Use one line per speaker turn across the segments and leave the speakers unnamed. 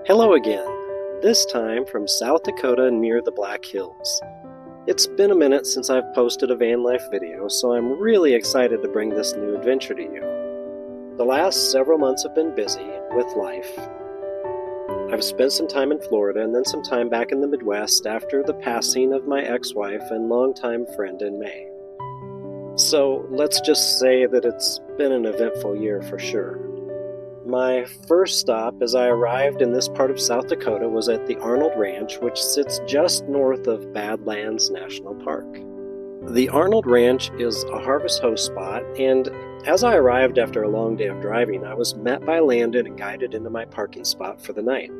Hello again, this time from South Dakota near the Black Hills. It's been a minute since I've posted a Vanlife video, so I'm really excited to bring this new adventure to you. The last several months have been busy with life. I've spent some time in Florida and then some time back in the Midwest after the passing of my ex-wife and longtime friend in May. So let's just say that it's been an eventful year for sure. My first stop as I arrived in this part of South Dakota was at the Arnold Ranch, which sits just north of Badlands National Park. The Arnold Ranch is a harvest host spot, and as I arrived after a long day of driving, I was met by Landon and guided into my parking spot for the night.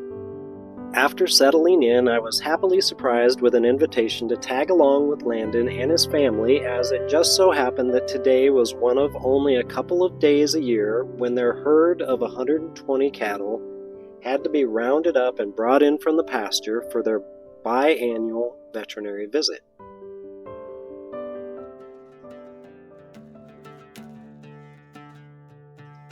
After settling in, I was happily surprised with an invitation to tag along with Landon and his family, as it just so happened that today was one of only a couple of days a year when their herd of 120 cattle had to be rounded up and brought in from the pasture for their biannual veterinary visit.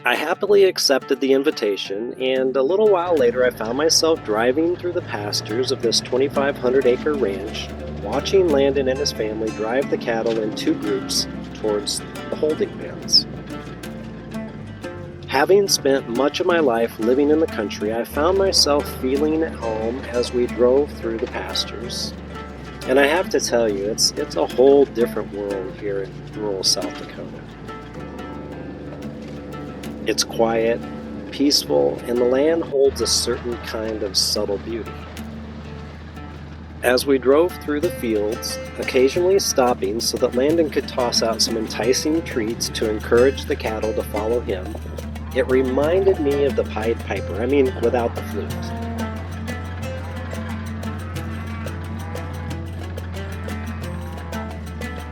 I happily accepted the invitation, and a little while later I found myself driving through the pastures of this 2,500-acre ranch, watching Landon and his family drive the cattle in two groups towards the holding pens. Having spent much of my life living in the country, I found myself feeling at home as we drove through the pastures. And I have to tell you, it's a whole different world here in rural South Dakota. It's quiet, peaceful, and the land holds a certain kind of subtle beauty. As we drove through the fields, occasionally stopping so that Landon could toss out some enticing treats to encourage the cattle to follow him, it reminded me of the Pied Piper, without the flute.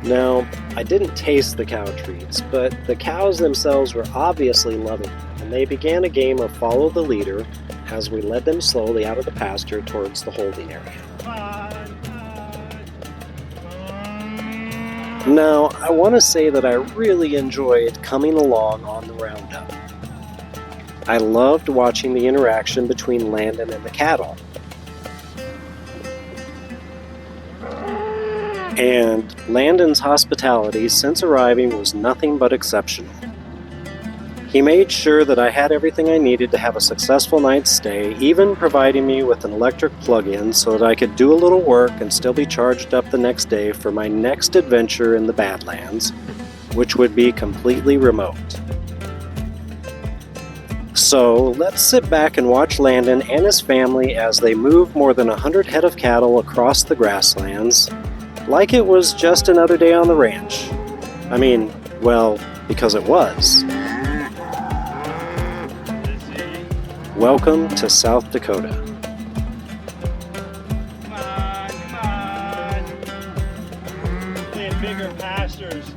Now, I didn't taste the cow treats, but the cows themselves were obviously loving them, and they began a game of follow the leader as we led them slowly out of the pasture towards the holding area. Now, I want to say that I really enjoyed coming along on the roundup. I loved watching the interaction between Landon and the cattle. And Landon's hospitality since arriving was nothing but exceptional. He made sure that I had everything I needed to have a successful night's stay, even providing me with an electric plug-in so that I could do a little work and still be charged up the next day for my next adventure in the Badlands, which would be completely remote. So let's sit back and watch Landon and his family as they move more than 100 head of cattle across the grasslands, like it was just another day on the ranch. Because it was. Welcome to South Dakota.
Come on. They have bigger pastures,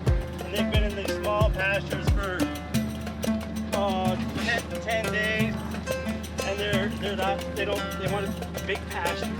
and they've been in these small pastures for 10 days, and they want big pastures.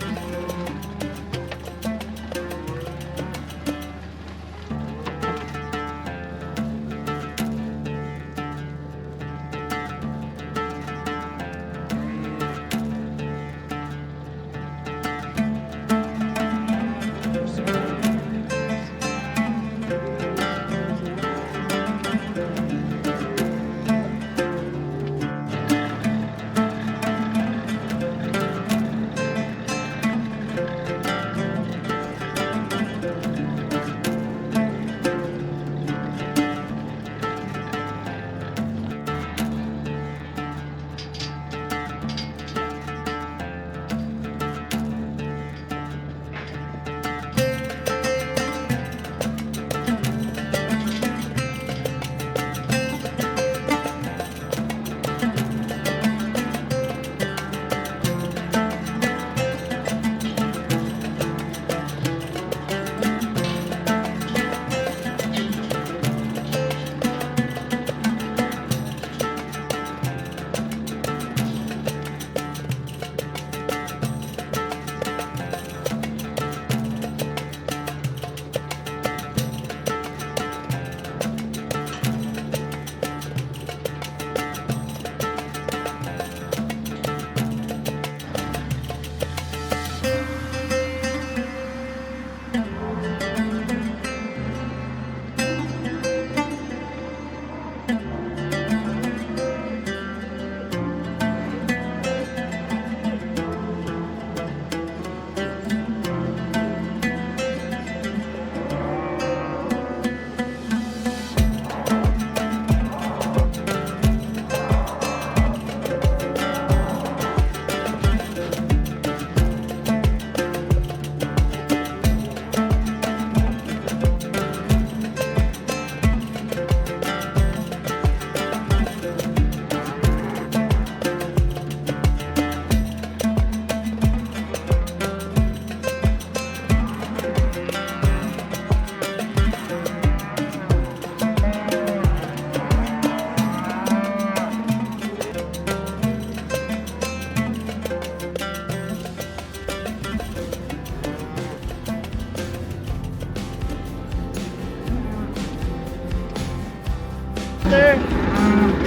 there.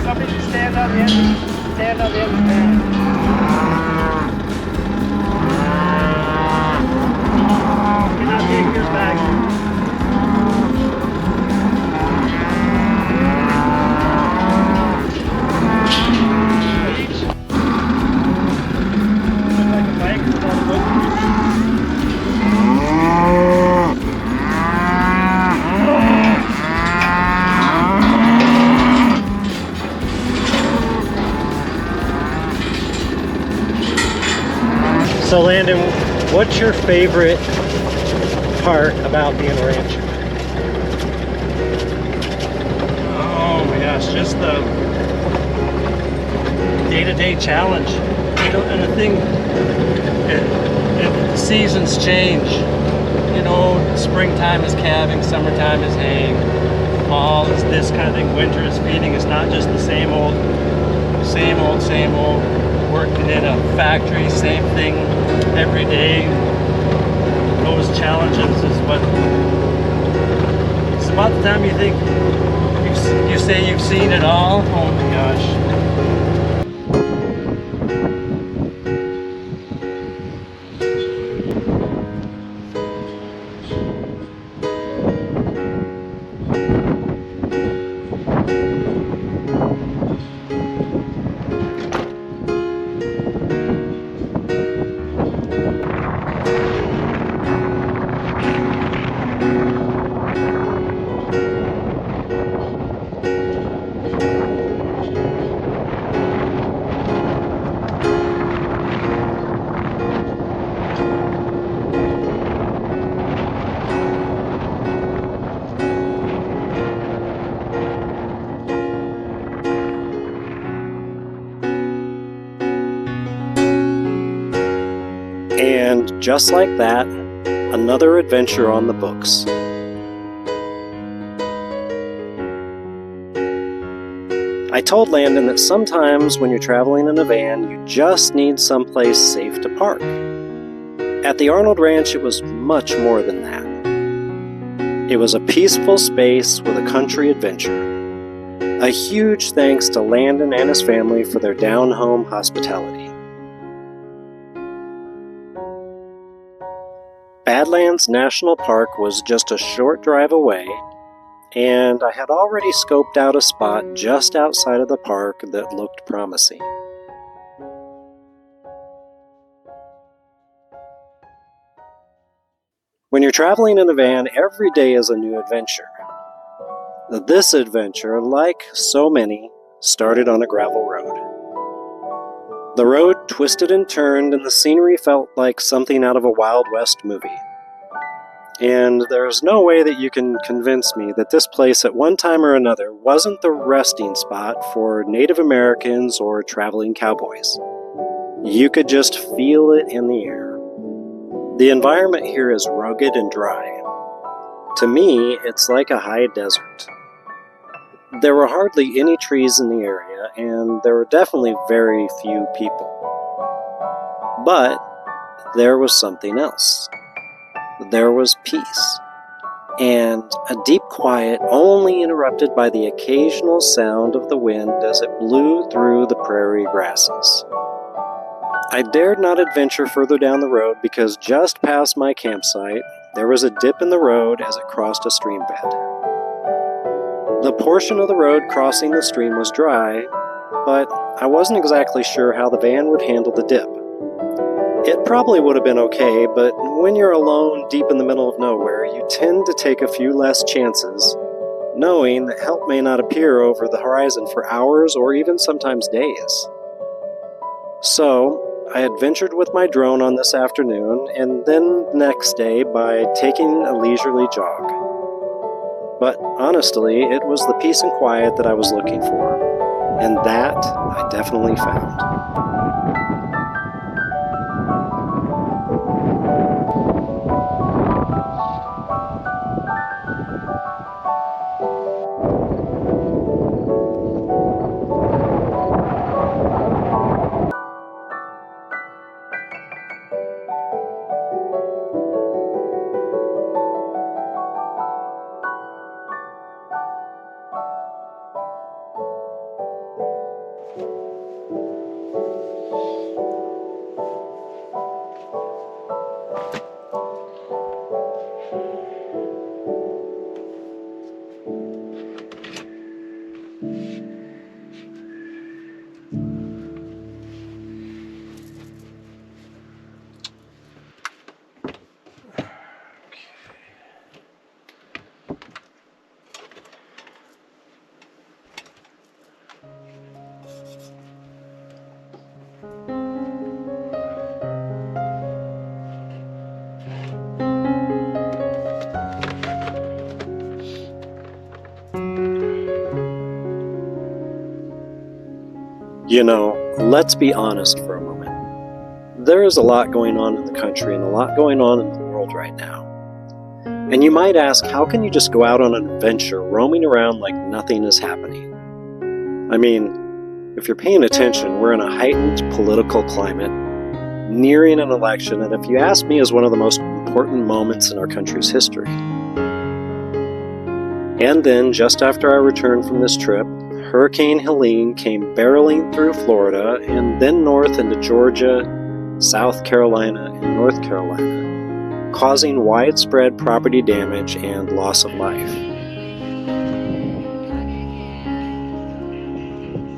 Somebody should stand on the end. Stand on the end of the van. Cannot take yours back. Look like a bike with all the wood. So Landon, what's your favorite part about being a rancher?
Oh my gosh, just the day-to-day challenge. You know, and the thing, seasons change. You know, springtime is calving, summertime is haying, fall is this kind of thing, winter is feeding. It's not just the same old, working in a factory, same thing every day. Those challenges is what, it's about the time you think, you say you've seen it all. Oh my gosh.
And just like that, another adventure on the books. I told Landon that sometimes when you're traveling in a van, you just need someplace safe to park. At the Arnold Ranch, it was much more than that. It was a peaceful space with a country adventure. A huge thanks to Landon and his family for their down-home hospitality. Badlands National Park was just a short drive away, and I had already scoped out a spot just outside of the park that looked promising. When you're traveling in a van, every day is a new adventure. This adventure, like so many, started on a gravel road. The road twisted and turned, and the scenery felt like something out of a Wild West movie. And there's no way that you can convince me that this place at one time or another wasn't the resting spot for Native Americans or traveling cowboys. You could just feel it in the air. The environment here is rugged and dry. To me, it's like a high desert. There were hardly any trees in the area, and there were definitely very few people. But there was something else. There was peace, and a deep quiet only interrupted by the occasional sound of the wind as it blew through the prairie grasses. I dared not adventure further down the road because just past my campsite, there was a dip in the road as it crossed a stream bed. The portion of the road crossing the stream was dry, but I wasn't exactly sure how the van would handle the dip. It probably would have been okay, but when you're alone deep in the middle of nowhere, you tend to take a few less chances, knowing that help may not appear over the horizon for hours or even sometimes days. So, I adventured with my drone on this afternoon, and then next day by taking a leisurely jog. But honestly, it was the peace and quiet that I was looking for, and that I definitely found. You know, let's be honest for a moment. There is a lot going on in the country and a lot going on in the world right now. And you might ask, how can you just go out on an adventure roaming around like nothing is happening? I mean, if you're paying attention, we're in a heightened political climate, nearing an election that, if you ask me, is one of the most important moments in our country's history. And then, just after our return from this trip, Hurricane Helene came barreling through Florida and then north into Georgia, South Carolina, and North Carolina, causing widespread property damage and loss of life.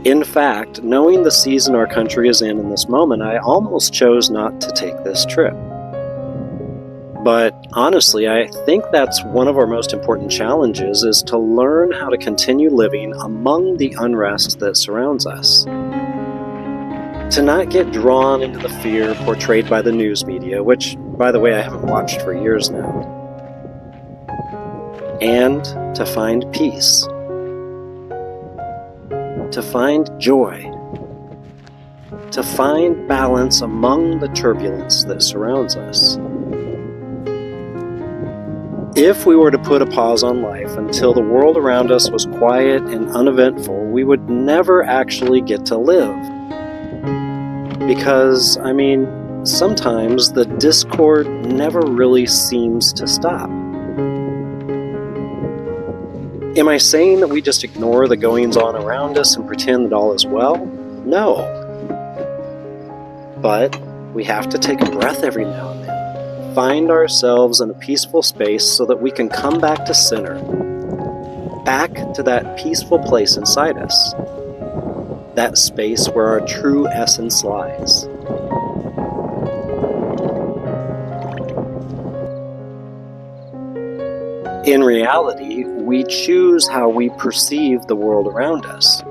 In fact, knowing the season our country is in this moment, I almost chose not to take this trip. But honestly, I think that's one of our most important challenges, is to learn how to continue living among the unrest that surrounds us. To not get drawn into the fear portrayed by the news media, which, by the way, I haven't watched for years now. And to find peace. To find joy. To find balance among the turbulence that surrounds us. If we were to put a pause on life until the world around us was quiet and uneventful, we would never actually get to live. Because, I mean, sometimes the discord never really seems to stop. Am I saying that we just ignore the goings-on around us and pretend that all is well? No. But we have to take a breath every now and then. Find ourselves in a peaceful space so that we can come back to center. Back to that peaceful place inside us. That space where our true essence lies. In reality, we choose how we perceive the world around us.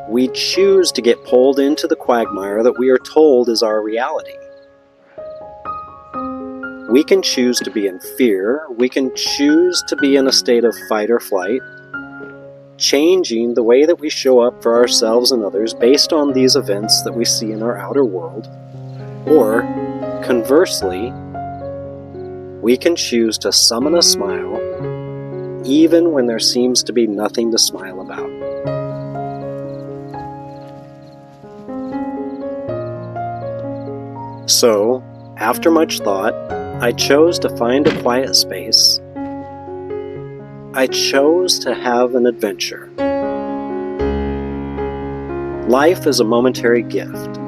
We choose to get pulled into the quagmire that we are told is our reality. We can choose to be in fear. We can choose to be in a state of fight or flight, changing the way that we show up for ourselves and others based on these events that we see in our outer world. Or, conversely, we can choose to summon a smile even when there seems to be nothing to smile about. So, after much thought, I chose to find a quiet space. I chose to have an adventure. Life is a momentary gift.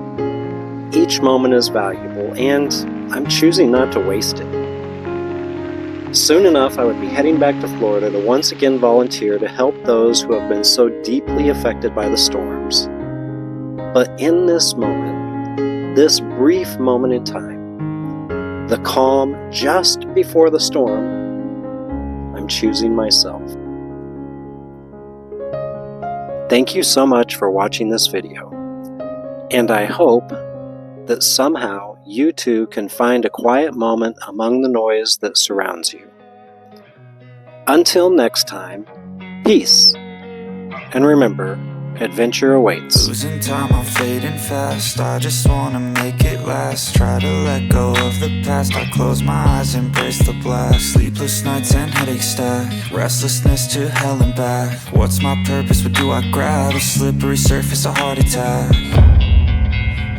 Each moment is valuable, and I'm choosing not to waste it. Soon enough, I would be heading back to Florida to once again volunteer to help those who have been so deeply affected by the storms. But in this moment, this brief moment in time, the calm just before the storm, I'm choosing myself. Thank you so much for watching this video, and I hope that somehow you too can find a quiet moment among the noise that surrounds you. Until next time, peace, and remember, adventure awaits.
Losing time, I'm fading fast. I just wanna make it last. Try to let go of the past. I close my eyes, embrace the blast. Sleepless nights and headaches stack. Restlessness to hell and back. What's my purpose? What do I grab? A slippery surface, a heart attack.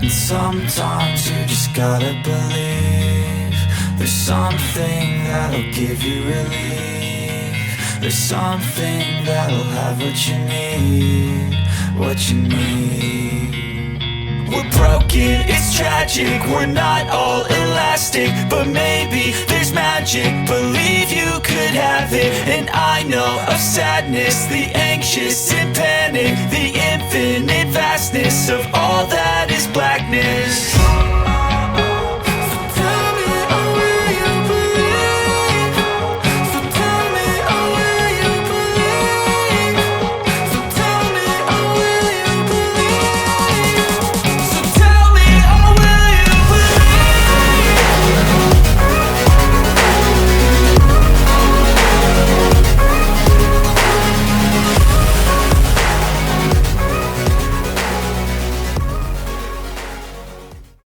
And sometimes you just gotta believe there's something that'll give you relief. There's something that'll have what you need, what you need. We're broken, it's tragic, we're not all elastic, but maybe there's magic, believe you could have it. And I know of sadness, the anxious and panic, the infinite vastness of all that is blackness.